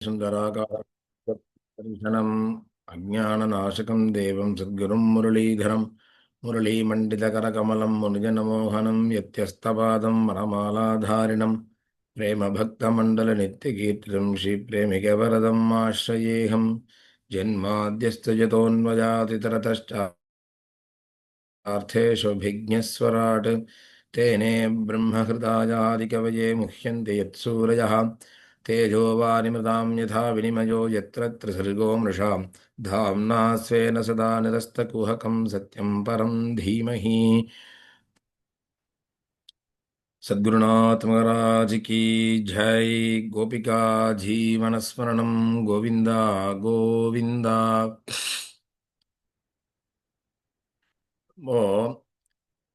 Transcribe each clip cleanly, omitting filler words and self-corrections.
சுந்தராகாரம் அஜானநாசகம் தேவம் சத்குரும் முரளீதரம் முரளீமண்டிதகரகமலம் முனிஜனமோகனம் யத்யஸ்தபாதம் மனமாலாதாரிணம் பிரேமபக்தமண்டலநித்யகீர்த்திதம் ஸ்ரீப்ரேமிகவரதம் ஆஸ்ரயேஹம் ஜன்மாத்யஸ்தஜதோன்வயாதிதரதश्चार्थेष्वभिज्ञस्वराट् तेने ब्रह्महृदायादिकवये मुह्यन्ते यत्सूरयः तेजो वारिमृतां यथा विनिमयो यत्र त्रिसर्गो मृषा धाम्ना स्वेन सदा निरस्तकुहकं सत्यं परं धीमहि सद्गुरुनाथ महाराज की जय गोपिका जीवनस्मरणं गोविंदा गोविंदा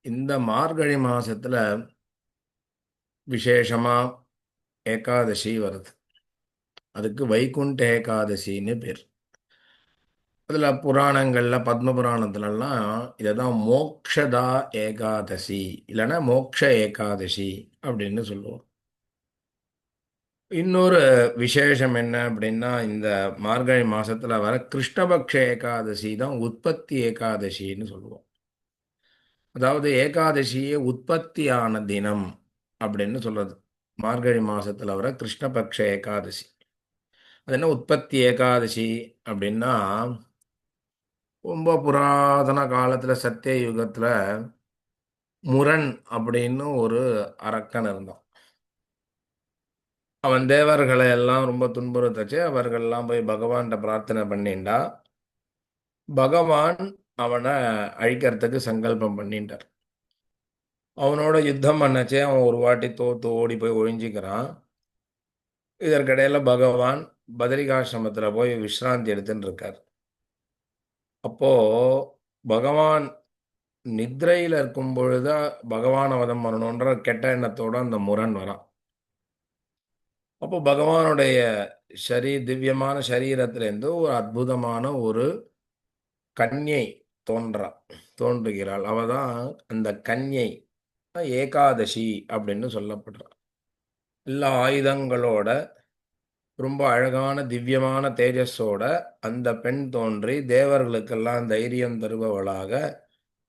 இந்த மார்கழி மாசத்துல விசேஷமா ஏகாதசி வருது. அதுக்கு வைகுண்ட ஏகாதசின்னு பேர். அதுல புராணங்கள்ல பத்ம புராணத்துலலாம் இதைதான் மோக்ஷதா ஏகாதசி இல்லைன்னா மோக்ஷ ஏகாதசி அப்படின்னு சொல்லுவோம். இன்னொரு விசேஷம் என்ன அப்படின்னா, இந்த மார்கழி மாசத்துல வர கிருஷ்ணபக்ஷ ஏகாதசி தான் உற்பத்தி ஏகாதசின்னு சொல்லுவோம். அதாவது ஏகாதசியே உற்பத்தியான தினம் அப்படின்னு சொல்றது. மார்கழி மாசத்துல வர கிருஷ்ணபக்ஷ ஏகாதசி அது என்ன உற்பத்தி ஏகாதசி அப்படின்னா, ரொம்ப புராதன காலத்துல சத்திய யுகத்துல முரண் அப்படின்னு ஒரு அரக்கன் இருந்தான். அவன் தேவர்களை எல்லாம் ரொம்ப துன்புறுத்தச்சு. அவர்கள்லாம் போய் பகவான்கிட்ட பிரார்த்தனை பண்ணிண்டா. பகவான் அவனை அழிக்கிறதுக்கு சங்கல்பம் பண்ணிட்டார். அவனோட யுத்தம் பண்ணச்சே அவன் ஒரு வாட்டி தோத்து ஓடி போய் ஒழிஞ்சிக்கிறான். இதற்கிடையில பகவான் பதரிகாசிரமத்துல போய் விஸ்ராந்தி எடுத்துன்னு இருக்கார். அப்போ பகவான் நித்ரையில் இருக்கும் பொழுது பகவானை வதம் பண்ணணுன்ற கெட்ட எண்ணத்தோட அந்த முரண் வரான். அப்போ பகவானுடைய திவ்யமான சரீரத்திலேருந்து ஒரு அற்புதமான ஒரு கன்யை தோன்றுகிறாள். அவதான் அந்த கன்யை ஏகாதசி அப்படின்னு சொல்லப்படுறான். எல்லா ஆயுதங்களோட ரொம்ப அழகான திவ்யமான தேஜஸோட அந்த பெண் தோன்றி தேவர்களுக்கெல்லாம் தைரியம் தருபவளாக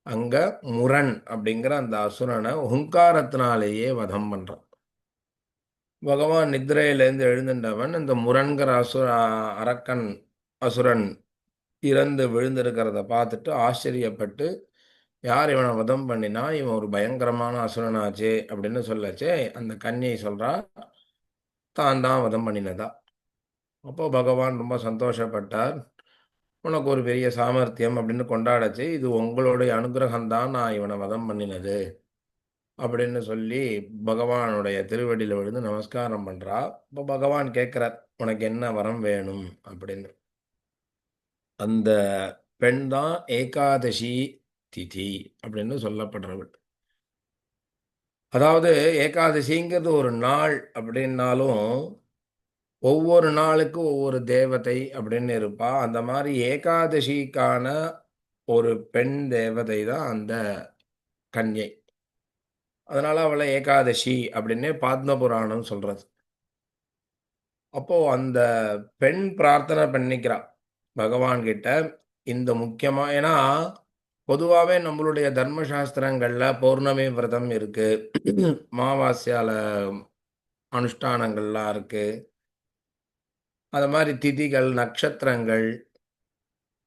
அங்க முரண் அப்படிங்கிற அந்த அசுரனை ஹுங்காரத்தினாலேயே வதம் பண்றான். பகவான் நித்ரையிலேருந்து எழுந்துட்டவன் இந்த முரண்கிற அரக்கன் அசுரன் இறந்து விழுந்திருக்கிறத பார்த்துட்டு ஆச்சரியப்பட்டு, யார் இவனை வதம் பண்ணினா, இவன் ஒரு பயங்கரமான அசுரனாச்சே அப்படின்னு சொல்லச்சே அந்த கன்னியை சொல்றா, தான் தான் வதம் பண்ணினதா. அப்போ பகவான் ரொம்ப சந்தோஷப்பட்டார். உனக்கு ஒரு பெரிய சாமர்த்தியம் அப்படின்னு கொண்டாடச்சு. இது உங்களுடைய அனுகிரகம்தான் நான் இவனை வதம் பண்ணினது அப்படின்னு சொல்லி பகவானுடைய திருவடியில் விழுந்து நமஸ்காரம் பண்றா. இப்போ பகவான் கேட்கிறார், உனக்கு என்ன வரம் வேணும் அப்படின்னு. அந்த பெண் தான் ஏகாதசி திதி அப்படின்னு சொல்லப்படுறவள். அதாவது ஏகாதசிங்கிறது ஒரு நாள் அப்படின்னாலும் ஒவ்வொரு நாளுக்கு ஒவ்வொரு தேவதை அப்படின்னு இருப்பா. அந்த மாதிரி ஏகாதசிக்கான ஒரு பெண் தேவதை தான் அந்த கன்யை. அதனால அவளை ஏகாதசி அப்படின்னு பத்ம புராணம் சொல்றது. அப்போ அந்த பெண் பிரார்த்தனை பண்ணிக்கிறா பகவான் கிட்ட. இந்த முக்கியமா ஏன்னா பொதுவாகவே நம்மளுடைய தர்மசாஸ்திரங்கள்ல பௌர்ணமி விரதம் இருக்கு, மாவாசியால அனுஷ்டானங்கள்லாம் இருக்கு. அது மாதிரி திதிகள் நட்சத்திரங்கள்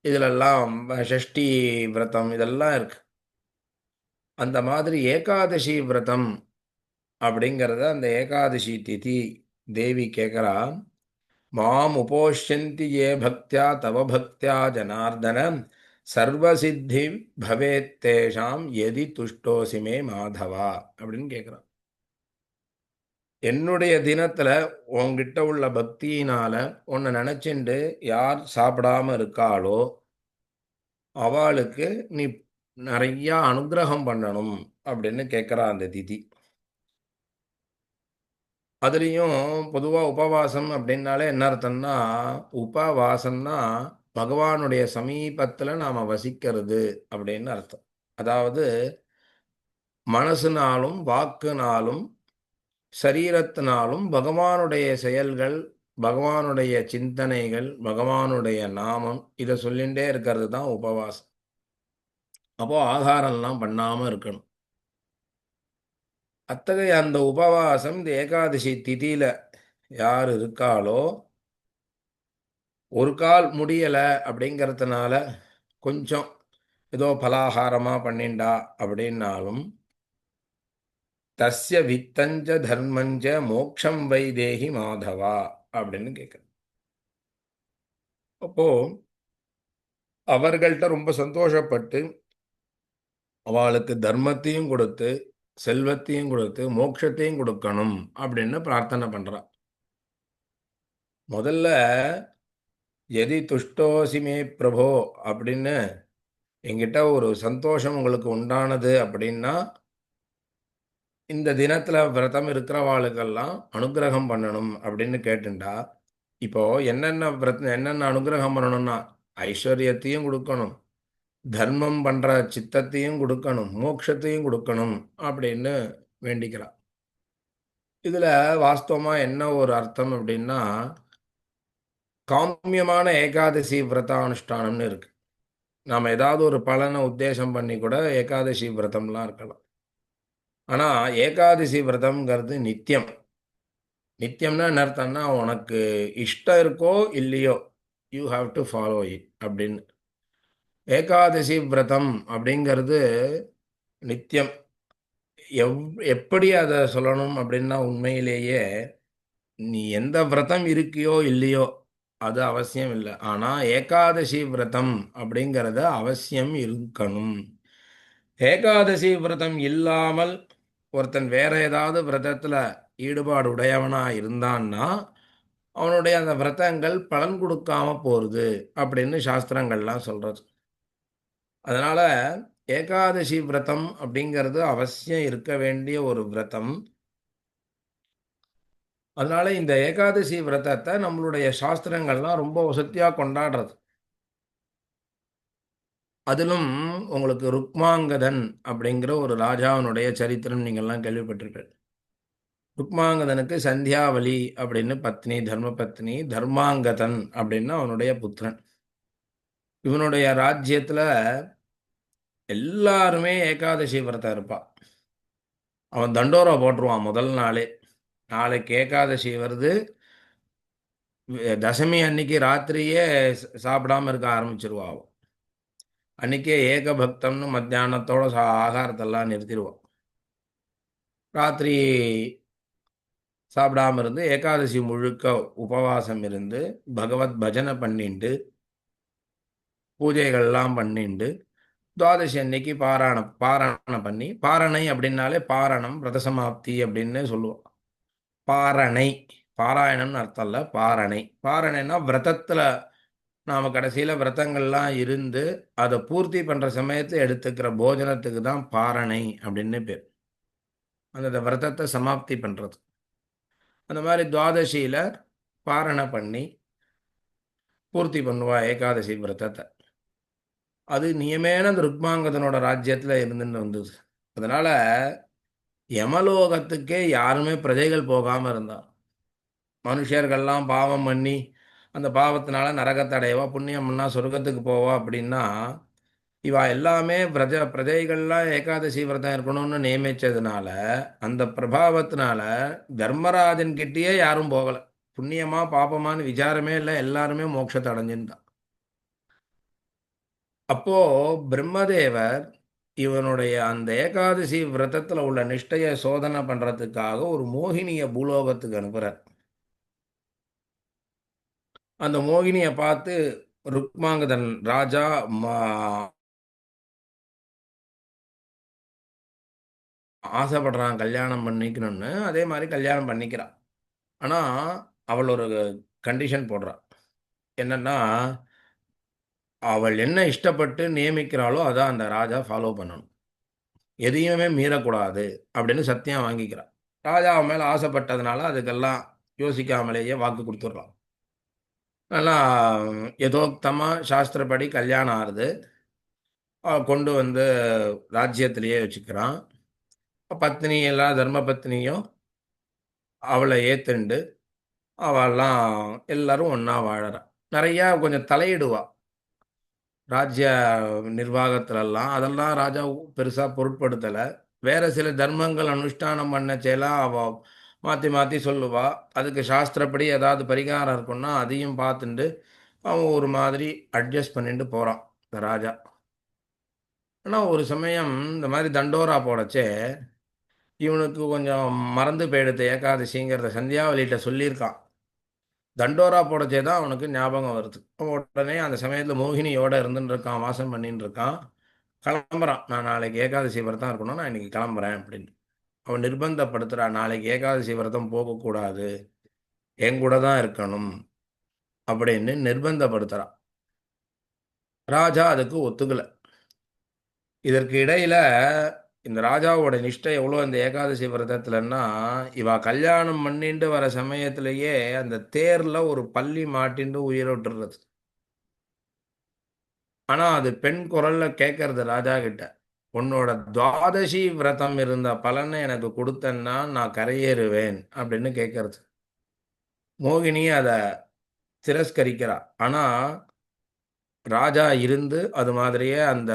இதிலெல்லாம் ஷஷ்டி விரதம் இதெல்லாம் இருக்கு. அந்த மாதிரி ஏகாதசி விரதம் அப்படிங்கிறத அந்த ஏகாதசி திதி தேவி கேட்குறா. மாம் உபோஷ்யந்தி ஏ பக்தியா தவ பக்தியா ஜனார்தன சர்வசித்தி பவேத்தேஷாம் எதி துஷ்டோசிமே மாதவா அப்படின்னு கேட்குறான். என்னுடைய தினத்துல உன்கிட்ட உள்ள பக்தியினால உன்னை நினைச்சுண்டு யார் சாப்பிடாம இருக்காளோ அவளுக்கு நீ நிறைய அனுகிரகம் பண்ணணும் அப்படின்னு கேட்குறா அந்த திதி. அதுலேயும் பொதுவாக உபவாசம் அப்படின்னாலே என்ன அர்த்தம்னா, உபவாசம்னா பகவானுடைய சமீபத்தில் நாம் வசிக்கிறது அப்படின்னு அர்த்தம். அதாவது மனசுனாலும் வாக்குனாலும் சரீரத்தினாலும் பகவானுடைய செயல்கள் பகவானுடைய சிந்தனைகள், பகவானுடைய நாமம் இதை சொல்லிகிட்டே இருக்கிறது தான் உபவாசம். அப்போ ஆகாரம்லாம் பண்ணாம இருக்கணும். அத்தகைய அந்த உபவாசம் இந்த ஏகாதசி திதியில யார் இருக்காளோ, ஒரு கால் முடியல அப்படிங்கிறதுனால கொஞ்சம் ஏதோ பலாகாரமா பண்ணிண்டா அப்படின்னாலும், தஸ்ய வித்தஞ்ச தர்மஞ்ச மோக்ஷம் வைதேகி மாதவா அப்படின்னு கேட்குது. அப்போ அவர்கள்ட்ட ரொம்ப சந்தோஷப்பட்டு அவளுக்கு தர்மத்தையும் கொடுத்து, செல்வத்தையும் கொடுத்து, மோட்சத்தையும் கொடுக்கணும் அப்படின்னு பிரார்த்தனை பண்றா. முதல்ல எதி துஷ்டோசி மே பிரபோ அப்படின்னு என்கிட்ட ஒரு சந்தோஷம் உங்களுக்கு உண்டானது அப்படின்னா, இந்த தினத்துல விரதம் இருக்கிறவாளுக்கெல்லாம் அனுக்கிரகம் பண்ணணும் அப்படின்னு கேட்டுண்டா, இப்போ என்னென்ன விரதம் என்னென்ன அனுக்கிரகம் பண்ணணும்னா, ஐஸ்வர்யத்தையும் கொடுக்கணும், தர்மம் பண்ற சித்தத்தையும் கொடுக்கணும், மோட்சத்தையும் கொடுக்கணும் அப்படின்னு வேண்டிக்கிறா. இதுல வாஸ்தவமா என்ன ஒரு அர்த்தம் அப்படின்னா, காமியமான ஏகாதசி விரத அனுஷ்டானம்னு இருக்கு. நாம ஏதாவது ஒரு பலனை உத்தேசம் பண்ணி கூட ஏகாதசி விரதம்லாம் இருக்கலாம். ஆனா ஏகாதசி விரதம்ங்கிறது நித்தியம். நித்தியம்னா என்ன அர்த்தம்னா, உனக்கு இஷ்டம் இருக்கோ இல்லையோ, you have to follow it அப்படின்னு. ஏகாதசி விரதம் அப்படிங்கிறது நித்தியம். எவ் எப்படி அதை சொல்லணும் அப்படின்னா, உண்மையிலேயே நீ எந்த விரதம் இருக்கியோ இல்லையோ அது அவசியம் இல்லை. ஆனா ஏகாதசி விரதம் அப்படிங்கிறத அவசியம் இருக்கணும். ஏகாதசி விரதம் இல்லாமல் ஒருத்தன் வேற ஏதாவது விரதத்துல ஈடுபாடு உடையவனா இருந்தான்னா, அவனுடைய அந்த விரதங்கள் பலன் கொடுக்காம போறது அப்படின்னு சாஸ்திரங்கள்லாம் சொல்றது. அதனால ஏகாதசி விரதம் அப்படிங்கிறது அவசியம் இருக்க வேண்டிய ஒரு விரதம். அதனால இந்த ஏகாதசி விரதத்தை நம்மளுடைய சாஸ்திரங்கள்லாம் ரொம்ப வசதியா கொண்டாடுறது. அதிலும் உங்களுக்கு ருக்மாங்கதன் அப்படிங்கிற ஒரு ராஜாவினுடைய சரித்திரம் நீங்கள்லாம் கேள்விப்பட்டிருப்பீங்க. ருக்மாங்கதனுக்கு சந்தியாவலி அப்படின்னு பத்னி, தர்ம பத்னி, தர்மாங்கதன் அப்படின்னு அவனுடைய புத்திரன். இவனுடைய ராஜ்யத்துல எல்லாருமே ஏகாதசி விரதம் இருப்பா. அவன் தண்டோரா போட்டுருவான் முதல் நாளே. நாளைக்கு ஏகாதசி வருது, தசமி அன்னைக்கு ராத்திரியே சாப்பிடாம இருக்க ஆரம்பிச்சிருவா அவ. அன்னைக்கே ஏகபக்தம்னு மத்தியானத்தோட ஆகாரத்தெல்லாம் நிறுத்திடுவான். ராத்திரி சாப்பிடாம இருந்து ஏகாதசி முழுக்க உபவாசம் இருந்து பகவத் பஜனை பண்ணிண்டு பூஜைகள்லாம் பண்ணிண்டு துவாதசி அன்னைக்கு பாராயணம் பண்ணி, பாரணை அப்படின்னாலே பாரணம் ரதசமாப்தி அப்படின்னு சொல்லுவோம். பாரணை பாராயணம்னு அர்த்தம் இல்லை, பாரணை. பாரணைன்னா விரதத்துல நாம கடைசியில விரதங்கள்லாம் இருந்து அதை பூர்த்தி பண்ற சமயத்துல எடுத்துக்கிற போஜனத்துக்கு தான் பாரணை அப்படின்னு பேர். அந்த விரதத்தை சமாப்தி பண்றது. அந்த மாதிரி துவாதசியில பாரணை பண்ணி பூர்த்தி பண்ணுவா ஏகாதசி விரதத்தை. அது நியமேன அந்த ருக்மாங்கதனோட ராஜ்யத்துல இருந்துன்னு வந்தது. அதனால யமலோகத்துக்கே யாருமே பிரஜைகள் போகாம இருந்தா. மனுஷர்கள்லாம் பாவம் பண்ணி அந்த பாவத்தினால நரகத்தை அடையவா, புண்ணியம் பண்ணா சொர்க்கத்துக்கு போவா அப்படின்னா, இவா எல்லாமே பிரஜைகள்லாம் ஏகாதசி விரதம் இருக்கணும்னு நியமிச்சதுனால, அந்த பிரபாவத்தினால தர்மராஜன் கிட்டேயே யாரும் போகல. புண்ணியமா பாபமான்னு விசாரமே இல்லை, எல்லாருமே மோட்சத்தை அடைஞ்சிருந்தான். அப்போ பிரம்மதேவர் இவனுடைய அந்த ஏகாதசி விரதத்துல உள்ள நிஷ்டைய சோதனை பண்றதுக்காக ஒரு மோகினிய பூலோகத்துக்கு அனுப்புறார். அந்த மோகினியை பார்த்து ருக்மாங்கதன் ராஜா ஆசைப்படுறான் கல்யாணம் பண்ணிக்கணும்னு. அதே மாதிரி கல்யாணம் பண்ணிக்கிறான். ஆனா அவள் ஒரு கண்டிஷன் போடுறான். என்னன்னா, அவள் என்ன இஷ்டப்பட்டு நியமிக்கிறாளோ அதான் அந்த ராஜா ஃபாலோ பண்ணணும், எதையுமே மீறக்கூடாது அப்படின்னு சத்தியம் வாங்கிக்கிறான். ராஜா அவன் மேல ஆசைப்பட்டதுனால அதுக்கெல்லாம் யோசிக்காமலேயே வாக்கு கொடுத்துட்றான். நல்லா யதோக்தமா சாஸ்திரப்படி கல்யாணம் ஆறுது. கொண்டு வந்து ராஜ்யத்திலேயே வச்சுக்கிறான். பத்னி எல்லாம் தர்ம பத்னியும் அவளை ஏத்துண்டு அவெல்லாம் எல்லாரும் ஒன்றா வாழறா. நிறையா கொஞ்சம் தலையிடுவா ராஜ்ய நிர்வாகத்திலெல்லாம். அதெல்லாம் ராஜா பெருசாக பொருட்படுத்தலை. வேறு சில தர்மங்கள் அனுஷ்டானம் பண்ணச்சேலாம் அவள் மாற்றி மாற்றி சொல்லுவா. அதுக்கு சாஸ்திரப்படி ஏதாவது பரிகாரம் இருக்குன்னா அதையும் பார்த்துட்டு அவன் ஒரு மாதிரி அட்ஜஸ்ட் பண்ணிட்டு போகிறான் இந்த ராஜா. ஆனால் ஒரு சமயம் இந்த மாதிரி தண்டோரா போடச்சே இவனுக்கு கொஞ்சம் மறந்து போயிடுது ஏகாதசிங்கிறத சந்தியாவளிகிட்ட சொல்லியிருக்கான். தண்டோரா போடச்சே தான் அவனுக்கு ஞாபகம் வருது. அவன் உடனே அந்த சமயத்தில் மோகினியோட இருந்துட்டு இருக்கான், வாசம் பண்ணிட்டு இருக்கான். கிளம்புறான். நான் நாளைக்கு ஏகாதசி விரதம் இருக்கணும், நான் இன்னைக்கு கிளம்புறேன் அப்படின்னு. அவன் நிர்பந்தப்படுத்துகிறான், நாளைக்கு ஏகாதசி விரதம் போகக்கூடாது, என் கூட தான் இருக்கணும் அப்படின்னு நிர்பந்தப்படுத்துகிறான். ராஜா அதுக்கு ஒத்துக்கலை. இதற்கு இடையில இந்த ராஜாவோட நிஷ்டை எவ்வளோ இந்த ஏகாதசி விரதத்துலன்னா, இவ கல்யாணம் பண்ணிட்டு வர சமயத்திலேயே அந்த தேர்ல ஒரு பள்ளி மாட்டின்னு உயிரை விட்டுறது. ஆனால் அது பெண் குரல்ல கேட்கறது ராஜா கிட்ட, உன்னோட துவாதசி விரதம் இருந்த பலனை எனக்கு கொடுத்தன்னா நான் கரையேறுவேன் அப்படின்னு கேட்கறது. மோகினி அதை திரஸ்கரிக்கிறா. ஆனால் ராஜா இருந்து அது மாதிரியே அந்த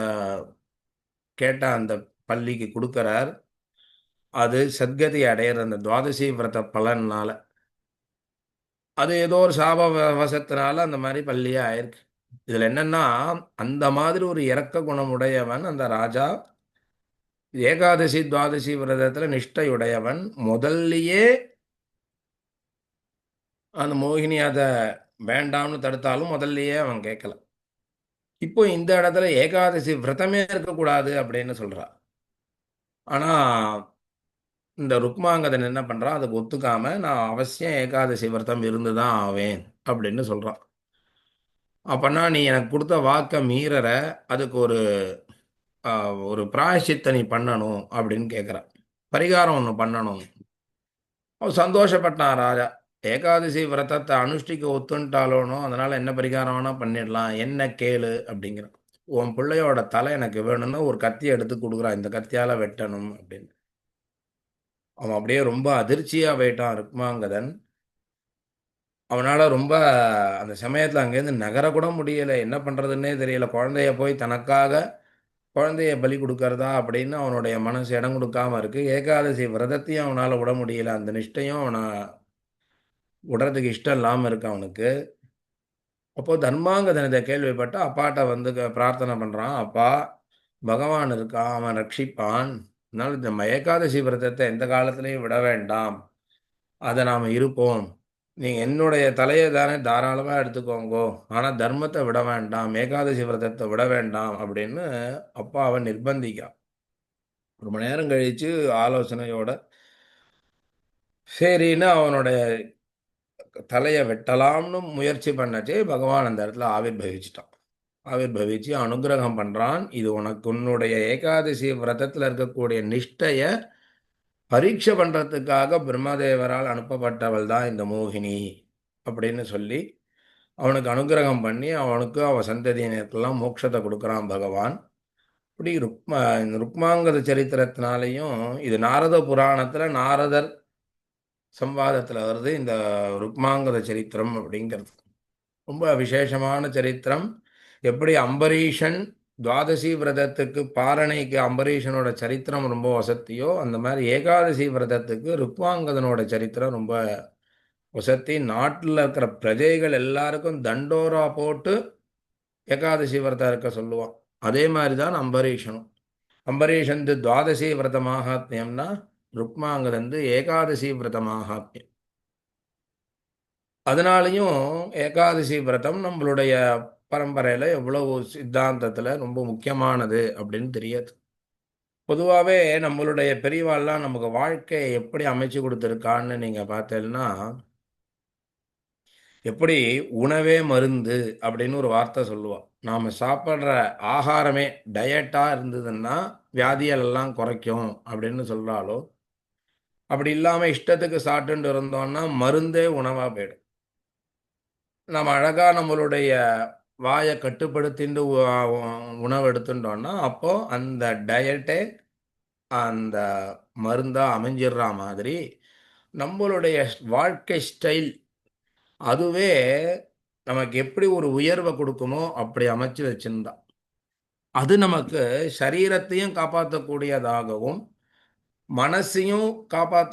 கேட்ட அந்த பள்ளிக்கு கொடுக்கறார். அது சத்கதி அடையிற அந்த துவாதசி விரத பலனால. அது ஏதோ ஒரு சாப வசத்தினால அந்த மாதிரி பள்ளியே ஆயிருக்கு. இதில் என்னன்னா, அந்த மாதிரி ஒரு இரக்க குணமுடையவன் அந்த ராஜா. ஏகாதசி துவாதசி விரதத்தில் நிஷ்டையுடையவன். முதல்லையே அந்த மோகினி அதை வேண்டாம்னு தடுத்தாலும் முதல்லையே அவன் கேட்கல. இப்போ இந்த இடத்துல ஏகாதசி விரதமே இருக்கக்கூடாது அப்படின்னு சொல்றா. ஆனா இந்த ருக்மாங்கதன் என்ன பண்றான், அதுக்கு ஒத்துக்காம நான் அவசியம் ஏகாதசி விரதம் இருந்து தான் ஆவேன் அப்படின்னு சொல்றான். அப்பன்னா நீ எனக்கு கொடுத்த வாக்கை மீறற, அதுக்கு ஒரு பிராயச்சித்த நீ பண்ணணும் அப்படின்னு கேட்குறான். பரிகாரம் ஒன்று பண்ணணும். அவன் சந்தோஷப்பட்டான் ராஜா. ஏகாதசி விரதத்தை அனுஷ்டிக்க ஒத்துன்ட்டாலோனோ, அதனால என்ன பரிகாரம் வேணா பண்ணிடலாம், என்ன கேளு அப்படிங்கிறான். உன் பிள்ளையோட தலை எனக்கு வேணும்னு ஒரு கத்தி எடுத்து கொடுக்குறான், இந்த கத்தியால வெட்டணும் அப்படின்னு. அவன் அப்படியே ரொம்ப அதிர்ச்சியா போயிட்டான் ருக்மாங்கதன். அவனால ரொம்ப அந்த சமயத்தில் அங்கேருந்து நகரக்கூட முடியல. என்ன பண்ணுறதுன்னே தெரியல. குழந்தைய போய் தனக்காக குழந்தைய பலி கொடுக்கறதா அப்படின்னு அவனுடைய மனசு இடம் கொடுக்காம இருக்கு. ஏகாதசி விரதத்தையும் அவனால் விட முடியல. அந்த நிஷ்டையும் அவனை விடுறதுக்கு இஷ்டம் இல்லாமல் இருக்கு அவனுக்கு. அப்போ தர்மாங்கதன் இதை கேள்விப்பட்டு அப்பாட்ட வந்து பிரார்த்தனை பண்ணுறான். அப்பா, பகவான் இருக்கான், அவன் ரட்சிப்பான். அதனால இந்த ஏகாதசி விரதத்தை எந்த காலத்திலையும் விட வேண்டாம், அதை நாம் இருப்போம். நீங்கள் என்னுடைய தலையை தானே தாராளமாக எடுத்துக்கோங்கோ, ஆனால் தர்மத்தை விட வேண்டாம், ஏகாதசி விரதத்தை விட வேண்டாம் அப்படின்னு அப்பா அவன் நிர்பந்திக்கான். ஒரு மணி நேரம் கழித்து ஆலோசனையோட சரின்னு அவனுடைய தலையை வெட்டலாம்னு முயற்சி பண்ணச்சே பகவான் அந்த இடத்துல ஆவிர்பவிச்சிட்டான். ஆவிர்பவிச்சு அனுகிரகம் பண்ணுறான். இது உனக்கு உன்னுடைய ஏகாதசி விரதத்தில் இருக்கக்கூடிய நிஷ்டையை பரீட்சை பண்ணுறதுக்காக பிரம்மதேவரால் அனுப்பப்பட்டவள் தான் இந்த மோகினி அப்படின்னு சொல்லி அவனுக்கு அனுகிரகம் பண்ணி அவனுக்கு அவன் சந்ததியினருக்கெல்லாம் மோட்சத்தை கொடுக்குறான் பகவான். இப்படி இந்த ருக்மாங்கத சரித்திரத்தினாலையும் இது நாரத புராணத்தில் நாரதர் சம்வாதத்தில் வருது இந்த ருக்மாங்கத சரித்திரம் அப்படிங்கிறது. ரொம்ப விசேஷமான சரித்திரம். எப்படி அம்பரீஷன் துவாதசி விரதத்துக்கு பாரணைக்கு அம்பரீஷனோட சரித்திரம் ரொம்ப வசத்தியோ, அந்த மாதிரி ஏகாதசி விரதத்துக்கு ருக்மாங்கதனோட சரித்திரம் ரொம்ப வசத்தி. நாட்டில் இருக்கிற பிரஜைகள் எல்லாருக்கும் தண்டோரா போட்டு ஏகாதசி விரதம் இருக்க சொல்லுவான். அதே மாதிரி தான் அம்பரீஷனும். அம்பரீஷன் துவாதசி விரத மாகாத்மியம்னா ருக்மாங்கதன் ஏகாதசி விரத மாகாத்மியம். அதனாலையும் ஏகாதசி விரதம் நம்மளுடைய பரம்பரையில் எவ்வளவு சித்தாந்தத்தில் ரொம்ப முக்கியமானது அப்படின்னு தெரியாது. பொதுவாகவே நம்மளுடைய பெரியவாள்லாம் நமக்கு வாழ்க்கையை எப்படி அமைச்சு கொடுத்துருக்கான்னு நீங்கள் பார்த்தீங்கன்னா, எப்படி உணவே மருந்து அப்படின்னு ஒரு வார்த்தை சொல்லுவாள். நாம் சாப்பிட்ற ஆகாரமே டயட்டாக இருந்ததுன்னா வியாதிகள் எல்லாம் குறைக்கும் அப்படின்னு சொல்கிறாலோ, அப்படி இல்லாமல் இஷ்டத்துக்கு சாப்பிட்டுட்டு இருந்தோம்னா மருந்தே உணவாக போயிடும். நம்ம அழகாக நம்மளுடைய வாயை கட்டுப்படுத்திட்டு உணவு எடுத்துட்டோம்னா அப்போது அந்த டயட்டே அந்த மருந்தாக அமைஞ்சிடுற மாதிரி நம்மளுடைய வாழ்க்கை ஸ்டைல் அதுவே நமக்கு எப்படி ஒரு உயர்வை கொடுக்குமோ அப்படி அமைச்சு வச்சிருந்தா அது நமக்கு சரீரத்தையும் காப்பாற்றக்கூடியதாகவும் மனசையும்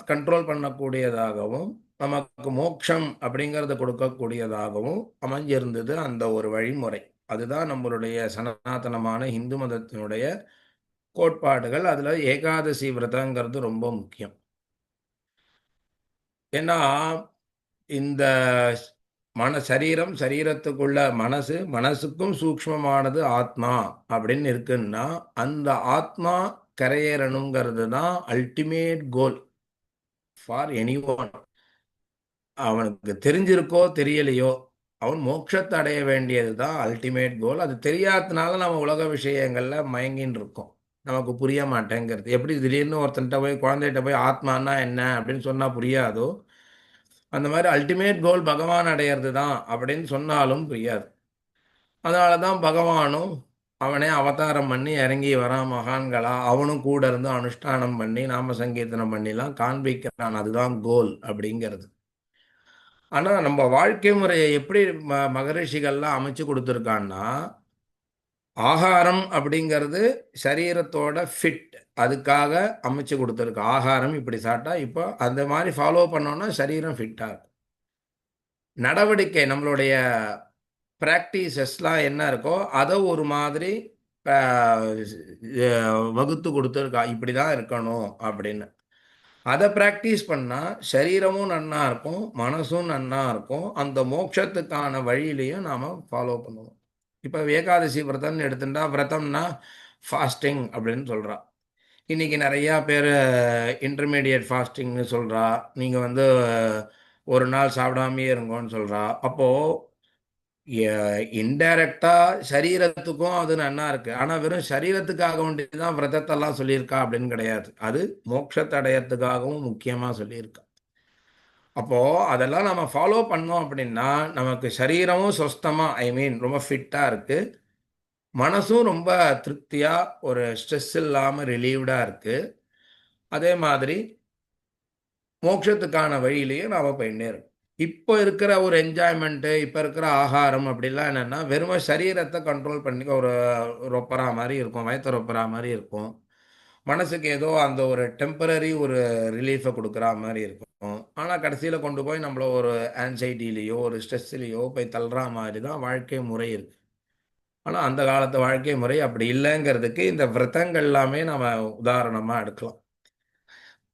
கண்ட்ரோல் பண்ணக்கூடியதாகவும் நமக்கு மோட்சம் அப்படிங்கிறத கொடுக்கக்கூடியதாகவும் அமைஞ்சிருந்தது அந்த ஒரு வழிமுறை. அதுதான் நம்மளுடைய சனாதனமான இந்து மதத்தினுடைய கோட்பாடுகள். அதுல ஏகாதசி விரதங்கிறது ரொம்ப முக்கியம். ஏன்னா இந்த சரீரம், சரீரத்துக்குள்ள மனசு, மனசுக்கும் சூக்ஷ்மமானது ஆத்மா அப்படின்னு இருக்குன்னா அந்த ஆத்மா கரையேறணுங்கிறது தான் ultimate goal for any one. அவனுக்கு தெரிஞ்சிருக்கோ தெரியலையோ அவன் மோட்சத்தை அடைய வேண்டியது தான் அல்டிமேட் கோல். அது தெரியாததுனால நம்ம உலக விஷயங்கள்ல மயங்கின்னு இருக்கோம். நமக்கு புரிய மாட்டேங்கிறது. எப்படி திடீர்னு ஒருத்தன்ட்ட போய் குழந்தைகிட்ட போய் ஆத்மானா என்ன அப்படின்னு சொன்னா புரியாதோ அந்த மாதிரி அல்டிமேட் கோல் பகவான் அடையிறது தான் அப்படின்னு சொன்னாலும் புரியாது. அதனால தான் பகவானும் அவனே அவதாரம் பண்ணி இறங்கி வரான் மகான்களா. அவனும் கூட இருந்து அனுஷ்டானம் பண்ணி நாம சங்கீர்த்தனம் பண்ணிலாம் காண்பிக்கிறான். அதுதான் கோல் அப்படிங்கிறது. ஆனா நம்ம வாழ்க்கை முறையை எப்படி மகரிஷிகள்லாம் அமைச்சு கொடுத்துருக்கான்னா ஆகாரம் அப்படிங்கிறது சரீரத்தோட ஃபிட் அதுக்காக அமைச்சு கொடுத்துருக்கு. ஆகாரம் இப்படி சாப்பிட்டா இப்போ அந்த மாதிரி ஃபாலோ பண்ணோம்னா சரீரம் ஃபிட்டாக இருக்கும். நடவடிக்கை நம்மளுடைய ப்ராக்டிசஸ்லாம் என்ன இருக்கோ அதை ஒரு மாதிரி வகுத்து கொடுத்துருக்கா இப்படி தான் இருக்கணும் அப்படின்னு. அதை ப்ராக்டிஸ் பண்ணால் சரீரமும் நன்னா இருக்கும், மனசும் நன்னா இருக்கும். அந்த மோட்சத்துக்கான வழியிலையும் நாம் ஃபாலோ பண்ணுவோம். இப்போ ஏகாதசி விரதம்னு எடுத்துட்டா விரதம்னா ஃபாஸ்டிங் அப்படின்னு சொல்கிறா. இன்றைக்கி நிறையா பேர் இன்டர்மீடியட் ஃபாஸ்டிங்னு சொல்கிறா. நீங்கள் வந்து ஒரு நாள் சாப்பிடாமையே இருங்கன்னு சொல்கிறா. அப்போது இன்டைரக்டா சரீரத்துக்கும் அது நன்னா இருக்கு. ஆனா வெறும் சரீரத்துக்காக வேண்டியதுதான் விரதத்தெல்லாம் சொல்லியிருக்கா அப்படின்னு கிடையாது. அது மோட்சத்தை அடையறதுக்காகவும் முக்கியமா சொல்லியிருக்கா. அப்போ அதெல்லாம் நம்ம ஃபாலோ பண்ணோம் அப்படின்னா நமக்கு சரீரமும் சொஸ்தமா ரொம்ப ஃபிட்டா இருக்கு. மனசும் ரொம்ப திருப்தியா ஒரு ஸ்ட்ரெஸ் இல்லாம ரிலீவ்டா இருக்கு. அதே மாதிரி மோட்சத்துக்கான வழியிலேயே நாம போயிட்டே இருக்கோம். இப்போ இருக்கிற ஒரு என்ஜாய்மெண்ட்டு, இப்போ இருக்கிற ஆகாரம் அப்படிலாம் என்னென்னா வெறும் சரீரத்தை கண்ட்ரோல் பண்ணி ஒரு ரொப்பரா மாதிரி இருக்கும், வயத்தை ரொப்பரா மாதிரி இருக்கும். மனசுக்கு ஏதோ அந்த ஒரு டெம்பரரி ஒரு ரிலீஃபை கொடுக்குற மாதிரி இருக்கும். ஆனால் கடைசியில் கொண்டு போய் நம்மள ஒரு ஆன்சைட்டிலேயோ ஒரு ஸ்ட்ரெஸ்லேயோ போய் தள்ளுற மாதிரி தான் வாழ்க்கை முறை இருக்குது. ஆனால் அந்த காலத்து வாழ்க்கை முறை அப்படி இல்லைங்கிறதுக்கு இந்த விரதங்கள் எல்லாமே நம்ம உதாரணமாக எடுக்கலாம்.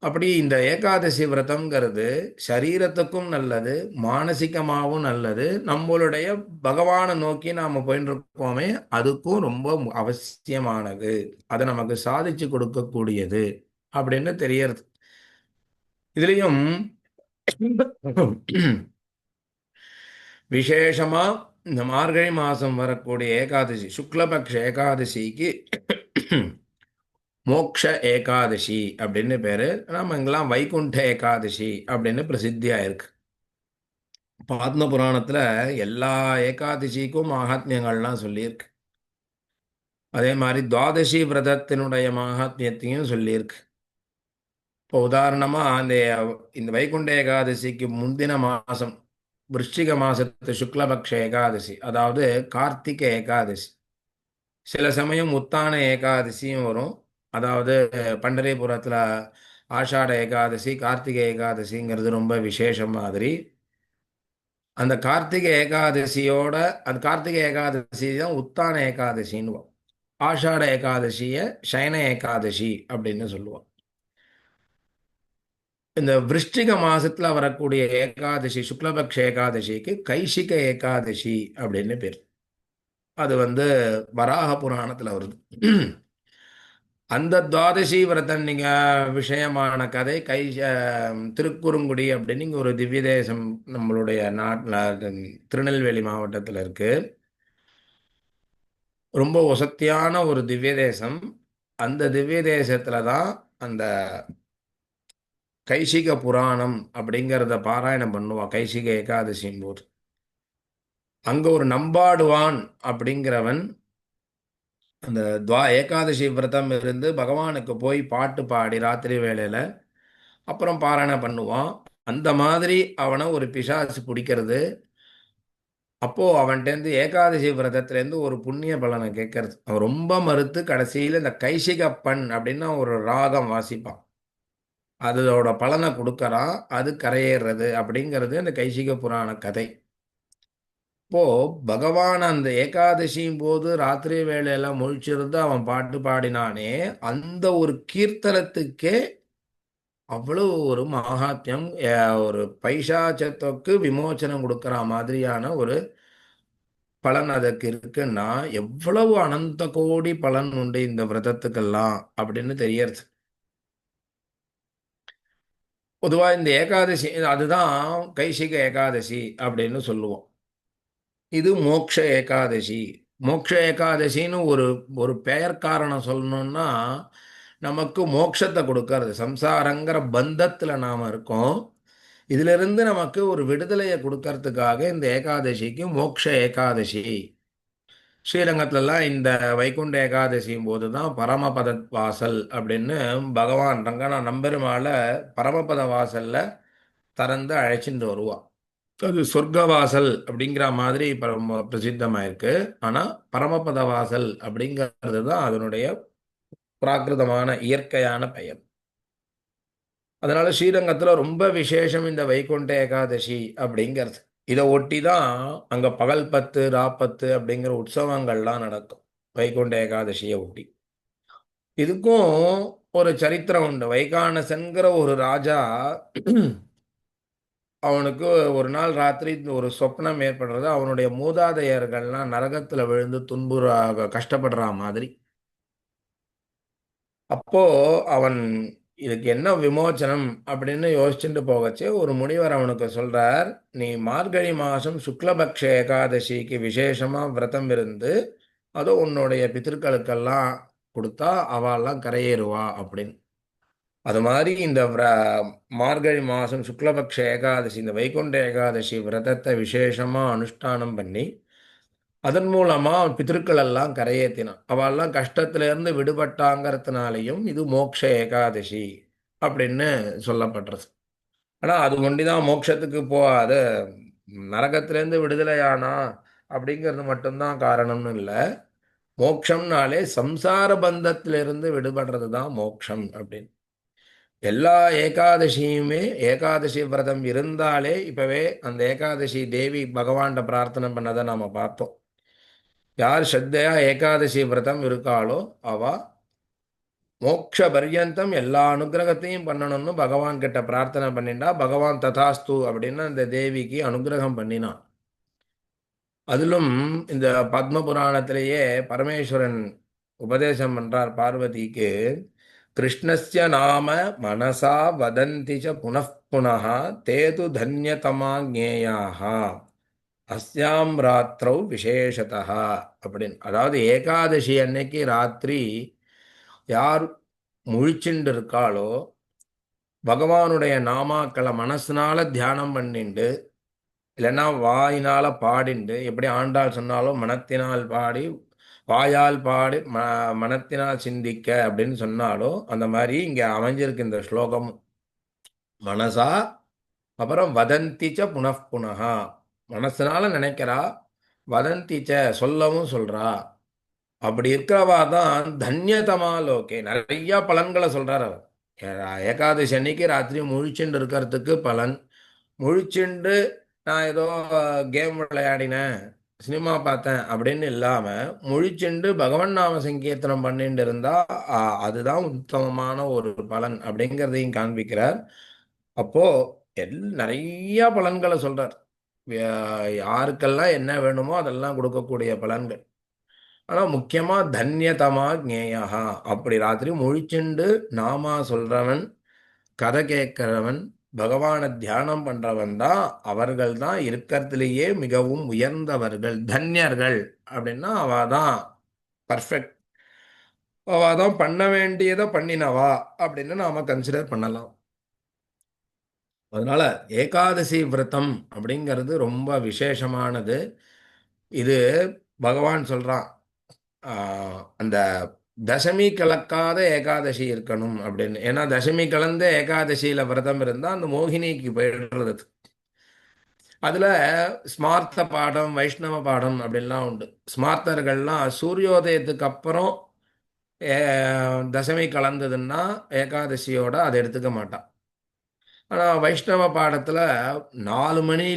அப்படி இந்த ஏகாதசி விரதம்ங்கிறது சரீரத்துக்கும் நல்லது, மானசிகமாகவும் நல்லது. நம்மளுடைய பகவானை நோக்கி நாம் போயின்னு இருக்கோமே அதுக்கும் ரொம்ப அவசியமானது. அதை நமக்கு சாதிச்சு கொடுக்கக்கூடியது அப்படின்னு தெரியறது. இதுலேயும் விசேஷமா இந்த மார்கழி மாதம் வரக்கூடிய ஏகாதசி சுக்லபக்ஷ ஏகாதசிக்கு மோக்ஷ ஏகாதசி அப்படின்னு பேரு. நம்ம இங்கெல்லாம் வைகுண்ட ஏகாதசி அப்படின்னு பிரசித்தியாக இருக்கு. பத்ம புராணத்தில் எல்லா ஏகாதசிக்கும் மகாத்மியங்கள்லாம் சொல்லியிருக்கு. அதே மாதிரி துவாதசி விரதத்தினுடைய மகாத்மியத்தையும் சொல்லியிருக்கு. இப்போ உதாரணமாக இந்த வைகுண்ட ஏகாதசிக்கு முந்தின மாதம் விருச்சிக மாசத்து சுக்லபக்ஷ ஏகாதசி, அதாவது கார்த்திகை ஏகாதசி. சில சமயம் உத்தான ஏகாதசியும் வரும். அதாவது பண்டரிபுரத்தில் ஆஷாட ஏகாதசி, கார்த்திகை ஏகாதசிங்கிறது ரொம்ப விசேஷம் மாதிரி. அந்த கார்த்திகை ஏகாதசியோட அந்த கார்த்திகை ஏகாதசி தான் உத்தான ஏகாதசின்னு. ஆஷாட ஏகாதசியை சயன ஏகாதசி அப்படின்னு சொல்லுவோம். இந்த விருஷ்டிக மாசத்துல வரக்கூடிய ஏகாதசி சுக்லபக்ஷ ஏகாதசிக்கு கைசிக ஏகாதசி அப்படின்னு பேர். அது வராக புராணத்தில் வருது. அந்த துவாதசி விரதம் நீங்க விஷயமான கதை திருக்குறுங்குடி அப்படின்னு இங்க ஒரு திவ்ய தேசம் நம்மளுடைய நாட்டில் திருநெல்வேலி மாவட்டத்தில் இருக்கு. ரொம்ப வசத்தியான ஒரு திவ்ய தேசம். அந்த திவ்ய தேசத்துல தான் அந்த கைசிக புராணம் அப்படிங்கிறத பாராயணம் பண்ணுவான் கைசிக ஏகாதசியின் போது. அங்க ஒரு நம்பாடுவான் அப்படிங்கிறவன் அந்த ஏகாதசி விரதம் இருந்து பகவானுக்கு போய் பாட்டு பாடி ராத்திரி வேளையில அப்புறம் பாராயணம் பண்ணுவான். அந்த மாதிரி அவனை ஒரு பிசாசு பிடிக்கிறது. அப்போ அவன்கிட்டேருந்து ஏகாதசி விரதத்திலேருந்து ஒரு புண்ணிய பலனை கேட்கறது. அவன் ரொம்ப மறுத்து கடைசியில் இந்த கைசிகப்பண் அப்படின்னு ஒரு ராகம் வாசிப்பான். அதோட பலனை கொடுக்கறான். அது கரையேறது அப்படிங்கிறது அந்த கைசிக புராண கதை. இப்போ பகவான் அந்த ஏகாதசியும் போது ராத்திரி வேளையெல்லாம் முழிச்சிருந்து அவன் பாட்டு பாடினானே, அந்த ஒரு கீர்த்தனத்துக்கே அவ்வளவு ஒரு மகாத்மியம். ஒரு பைசாச்சத்துக்கு விமோசனம் கொடுக்கிற மாதிரியான ஒரு பலன் அதற்கு இருக்குன்னா, எவ்வளவு அனந்த கோடி பலன் உண்டு இந்த விரதத்துக்கெல்லாம் அப்படின்னு தெரியறது. பொதுவா இந்த ஏகாதசி அதுதான் கைசிக ஏகாதசி அப்படின்னு சொல்லுவோம். இது மோக்ஷ ஏகாதசி. மோக்ஷ ஏகாதசின்னு ஒரு ஒரு பெயர் காரணம் சொல்லணும்னா, நமக்கு மோட்சத்தை கொடுக்கறது. சம்சாரங்கிற பந்தத்தில் நாம் இருக்கோம். இதிலிருந்து நமக்கு ஒரு விடுதலையை கொடுக்கறதுக்காக இந்த ஏகாதசிக்கு மோக்ஷ ஏகாதசி. ஸ்ரீரங்கத்துலலாம் இந்த வைகுண்ட ஏகாதசியும் போது தான் பரமபத வாசல் அப்படின்னு பகவான் ரங்கனா நம்பெருமாளை பரமபத வாசல்ல திறந்து அழைச்சிட்டு வருவா. அது சொர்க்க வாசல் அப்படிங்கிற மாதிரி பிரசித்தமாயிருக்கு. ஆனால் பரமபத வாசல் அப்படிங்கிறது தான் அதனுடைய பிராகிருதமான இயற்கையான பெயர். அதனால ஸ்ரீரங்கத்தில் ரொம்ப விசேஷம் இந்த வைகுண்ட ஏகாதசி அப்படிங்கிறது. இதை ஒட்டி தான் அங்கே பகல் பத்து ராப்பத்து அப்படிங்கிற உற்சவங்கள்லாம் நடக்கும் வைகுண்ட ஏகாதசியை ஒட்டி. இதுக்கும் ஒரு சரித்திரம் உண்டு. வைகானசன்கிற ஒரு ராஜா, அவனுக்கு ஒரு நாள் ராத்திரி ஒரு சொப்னம் ஏற்படுறது. அவனுடைய மூதாதையர்கள்லாம் நரகத்தில் விழுந்து கஷ்டப்படுற மாதிரி. அப்போ அவன் இதுக்கு என்ன விமோச்சனம் அப்படின்னு யோசிச்சுட்டு போகச்சு ஒரு முனிவர் அவனுக்கு சொல்றார், நீ மார்கழி மாதம் சுக்லபக்ஷ ஏகாதசிக்கு விசேஷமா விரதம் இருந்து அதோ உன்னுடைய பித்திருக்களுக்கெல்லாம் கொடுத்தா அவெல்லாம் கரையேறுவா அப்படின்னு. அது மாதிரி இந்த மார்கழி மாதம் சுக்லபக்ஷ ஏகாதசி, இந்த வைகுண்ட ஏகாதசி விரதத்தை விசேஷமாக அனுஷ்டானம் பண்ணி அதன் மூலமாக பித்திருக்கள் எல்லாம் கரையேற்றினான். அவெல்லாம் கஷ்டத்திலேருந்து விடுபட்டாங்கிறதுனாலையும் இது மோக்ஷ ஏகாதசி அப்படின்னு சொல்லப்படுறது. ஆனால் அது ஒண்டிதான் மோட்சத்துக்கு போகாத, நரகத்திலேருந்து விடுதலையானா அப்படிங்கிறது மட்டும்தான் காரணம்னு இல்லை. மோக்ஷம்னாலே சம்சார பந்தத்திலிருந்து விடுபடுறது தான் மோக்ஷம் அப்படின்னு. எல்லா ஏகாதசியுமே ஏகாதசி விரதம் இருந்தாலே இப்பவே அந்த ஏகாதசி தேவி பகவான்கிட்ட பிரார்த்தனை பண்ணதை நாம பார்த்தோம். யார் ஸ்ரத்தையா ஏகாதசி விரதம் இருக்காளோ அவ மோட்ச பர்யந்தம் எல்லா அனுகிரகத்தையும் பண்ணணும்னு பகவான் கிட்ட பிரார்த்தனை பண்ணிட்டா பகவான் ததாஸ்து அப்படின்னு அந்த தேவிக்கு அனுகிரகம் பண்ணினான். அதிலும் இந்த பத்ம புராணத்திலேயே பரமேஸ்வரன் உபதேசம் பண்றார் பார்வதிக்கு, கிருஷ்ணஸ்ய நாம மனசா வதந்தி ச புனః புனः தேது தன்யதமா ஞேயாக அஸ்யாம் ராத்திரௌ விசேஷதா அப்படின்னு. அதாவது ஏகாதசி அன்னைக்கு ராத்திரி யார் முழிச்சுண்டு இருக்காளோ பகவானுடைய நாமாக்களை மனசுனால தியானம் பண்ணிண்டு, இல்லைன்னா வாயினால பாடிண்டு, எப்படி ஆண்டாள் சொன்னாலும் மனத்தினால் பாடி வாயால் பாடி மனத்தினால் சிந்திக்க அப்படின்னு சொன்னாலும் அந்த மாதிரி இங்க அமைஞ்சிருக்கு இந்த ஸ்லோகம். மனசா, அப்புறம் வதந்திச்ச புனః மனசுனால நினைக்கிறா, வதந்திச்ச சொல்லவும் சொல்றா. அப்படி இருக்கிறவா தான் தன்யதமா லோகே, நிறைய பலன்களை சொல்றார் அவர். ஏகாதசி அன்னைக்கு ராத்திரி முழிச்சுண்டு இருக்கிறதுக்கு பலன். முழிச்சுண்டு நான் ஏதோ கேம் விளையாடினேன், சினிமா பார்த்தேன் அப்படின்னு இல்லாமல் முழிச்சுண்டு பகவன் நாம சங்கீர்த்தனம் பண்ணிட்டு இருந்தா அதுதான் உத்தமமான ஒரு பலன் அப்படிங்கிறதையும் காண்பிக்கிறார். அப்போ நிறைய பலன்களை சொல்றார். யாருக்கெல்லாம் என்ன வேணுமோ அதெல்லாம் கொடுக்கக்கூடிய பலன்கள். ஆனால் முக்கியமாக தன்யதமா ஞேயா, அப்படி ராத்திரி முழிச்சுண்டு நாமா சொல்றவன், கதை கேட்கிறவன், பகவானை தியானம் பண்றவன் தான் அவர்கள் தான் இருக்கிறதுலேயே மிகவும் உயர்ந்தவர்கள், தன்யர்கள். அப்படின்னா அவ தான் பர்ஃபெக்ட், அவ தான் பண்ண வேண்டியதை பண்ணினவா அப்படின்னு நாம கன்சிடர் பண்ணலாம். அதனால ஏகாதசி விரதம் அப்படிங்கிறது ரொம்ப விசேஷமானது. இது பகவான் சொல்றான், அந்த தசமி கலக்காத ஏகாதசி இருக்கணும் அப்படின்னு. ஏன்னா தசமி கலந்த ஏகாதசியில விரதம் இருந்தால் அந்த மோகினிக்கு போயிடுறது. அதில் ஸ்மார்த்த பாடம், வைஷ்ணவ பாடம் அப்படின்லாம் உண்டு. ஸ்மார்த்தர்கள்லாம் சூரியோதயத்துக்கு அப்புறம் தசமி கலந்ததுன்னா ஏகாதசியோட அதை எடுத்துக்க மாட்டான். ஆனால் வைஷ்ணவ பாடத்தில் 4 மணி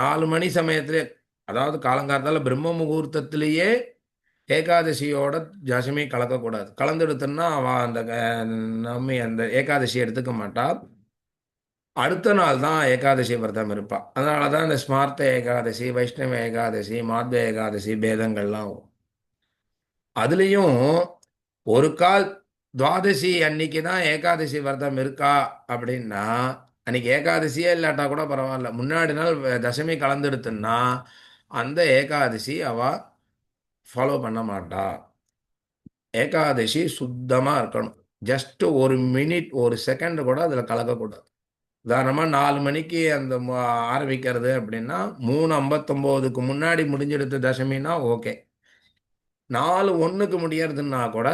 4 மணி சமயத்திலே, அதாவது காலங்காலத்தால் பிரம்ம முகூர்த்தத்திலேயே ஏகாதசியோட தசமி கலக்கக்கூடாது. கலந்துடுத்துன்னா அவள் அந்த நம்மை அந்த ஏகாதசி எடுத்துக்க மாட்டா. அடுத்த நாள் தான் ஏகாதசி விரதம் இருப்பாள். அதனால தான் இந்த ஸ்மார்த்த ஏகாதசி, வைஷ்ணவ ஏகாதசி, மாத்வ ஏகாதசி பேதங்கள்லாம் வரும். அதுலேயும் ஒரு கால் துவாதசி அன்னைக்கு தான் ஏகாதசி விரதம் இருக்கா அப்படின்னா, அன்னைக்கு ஏகாதசியே இல்லாட்டா கூட பரவாயில்ல, முன்னாடி நாள் தசமி கலந்துடுத்துன்னா அந்த ஏகாதசி அவ ஃபாலோ பண்ண மாட்டா. ஏகாதசி சுத்தமாக இருக்கணும். ஜஸ்ட் ஒரு மினிட், ஒரு செகண்ட் கூட அதில் கலக்கக்கூடாது. உதாரணமாக 4 மணிக்கு அந்த ஆரம்பிக்கிறது அப்படின்னா 3:59க்கு முன்னாடி முடிஞ்செடுத்த தசமின்னா ஓகே. 4:01க்கு முடியறதுன்னா கூட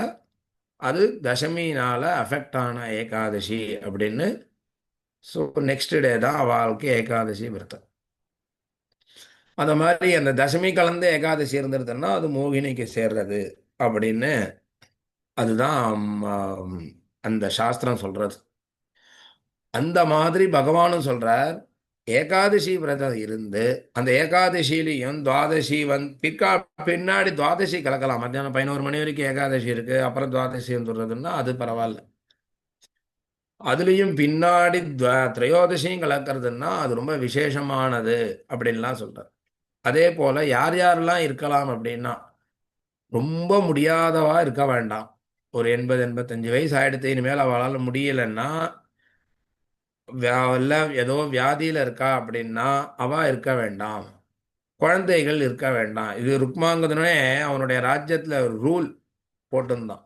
அது தசமினால அஃபெக்ட் ஆன ஏகாதசி அப்படின்னு. ஸோ நெக்ஸ்ட் டே தான் அவளுக்கு ஏகாதசி விரதம். அந்த மாதிரி அந்த தசமி கலந்து ஏகாதசி இருந்துருதுன்னா அது மோகினிக்கு சேர்றது அப்படின்னு. அதுதான் அந்த சாஸ்திரம் சொல்றது. அந்த மாதிரி பகவானும் சொல்றார். ஏகாதசி விரதம் இருந்து அந்த ஏகாதசியிலையும் துவாதசி பின்னாடி துவாதசி கலக்கலாம். மத்தியானம் 11 மணி வரைக்கும் ஏகாதசி இருக்கு, அப்புறம் துவாதசி வந்துடுறதுன்னா அது பரவாயில்ல. அதுலேயும் பின்னாடி திரையோதசியும் கலக்கிறதுன்னா அது ரொம்ப விசேஷமானது அப்படின்லாம் சொல்றார். அதே போல யார் யாரெல்லாம் இருக்கலாம் அப்படின்னா, ரொம்ப முடியாதவா இருக்க வேண்டாம். ஒரு 80-85 வயசு ஆயிடுத்து, இனிமேல் அவளால் முடியலைன்னா, ஏதோ வியாதியில் இருக்கா அப்படின்னா அவ இருக்க வேண்டாம். குழந்தைகள் இருக்க வேண்டாம். இது ருக்மாங்கதனே அவனுடைய ராஜ்யத்தில் ஒரு ரூல் போட்டிருந்தான்.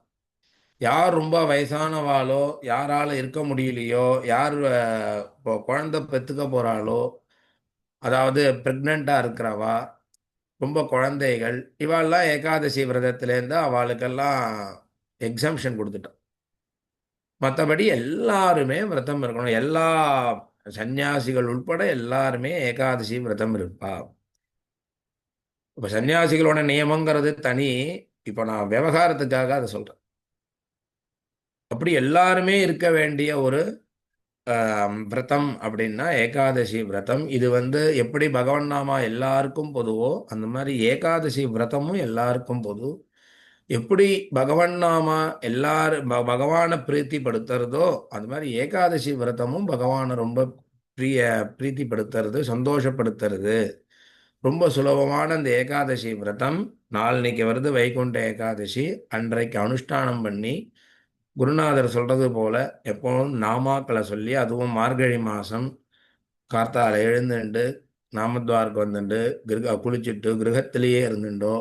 யார் ரொம்ப வயசானவாளோ, யாரால இருக்க முடியலையோ, யார் இப்போ குழந்தை பெற்றுக்க போகிறாளோ, அதாவது ப்ரெக்னெண்ட்டாக இருக்கிறவா, ரொம்ப குழந்தைகள், இவாளெல்லாம் ஏகாதசி விரதத்திலேருந்து அவளுக்கெல்லாம் எக்ஸம்ஷன் கொடுத்துட்டான். மற்றபடி எல்லாருமே விரதம் இருக்கணும். எல்லா சன்னியாசிகள் உட்பட எல்லாருமே ஏகாதசி விரதம் இருப்பா. இப்போ சன்னியாசிகளோட நியமங்கிறது தனி. இப்போ நான் விவகாரத்துக்காக அதை சொல்கிறேன். அப்படி எல்லாருமே இருக்க வேண்டிய ஒரு விரதம் அப்படின்னா ஏகாதசி விரதம். இது எப்படி பகவன் நாமா எல்லாருக்கும் பொதுவோ அந்த மாதிரி ஏகாதசி விரதமும் எல்லாருக்கும் பொது. எப்படி பகவன் நாமா பகவானை பிரீத்திப்படுத்துறதோ அது மாதிரி ஏகாதசி விரதமும் பகவானை ரொம்ப பிரீத்திப்படுத்துறது, சந்தோஷப்படுத்துறது. ரொம்ப சுலபமான இந்த ஏகாதசி விரதம் நாளைக்கு வருது, வைகுண்ட ஏகாதசி. அன்றைக்கு அனுஷ்டானம் பண்ணி குருநாதர் சொல்றது போல எப்பவும் நாமாக்களை சொல்லி, அதுவும் மார்கழி மாதம் கார்த்தால எழுந்துண்டு நாமத்வாருக்கு வந்துட்டு குளிச்சுட்டு கிரகத்திலேயே இருந்துட்டோ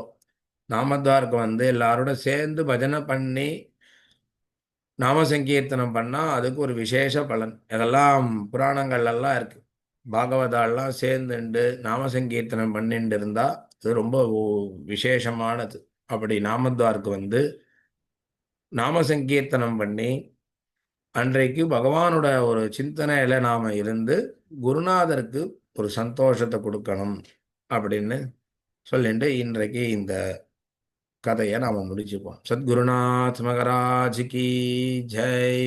நாமத்வாருக்கு எல்லாரோட சேர்ந்து பஜனை பண்ணி நாம சங்கீர்த்தனம் பண்ணால் அதுக்கு ஒரு விசேஷ பலன். இதெல்லாம் புராணங்கள்லாம் இருக்கு. பாகவதாலாம் சேர்ந்துண்டு நாம சங்கீர்த்தனம் பண்ணிட்டு இருந்தால் அது ரொம்ப விசேஷமானது. அப்படி நாமத்வாருக்கு நாம சங்கீர்த்தனம் பண்ணி அன்றைக்கு பகவானோட ஒரு சிந்தனையில் நாம் இருந்து குருநாதருக்கு ஒரு சந்தோஷத்தை கொடுக்கணும் அப்படின்னு சொல்லிட்டு இன்றைக்கு இந்த கதையை நாம் முடிச்சுப்போம். சத்குருநாத் மகராஜ் கி ஜெய்.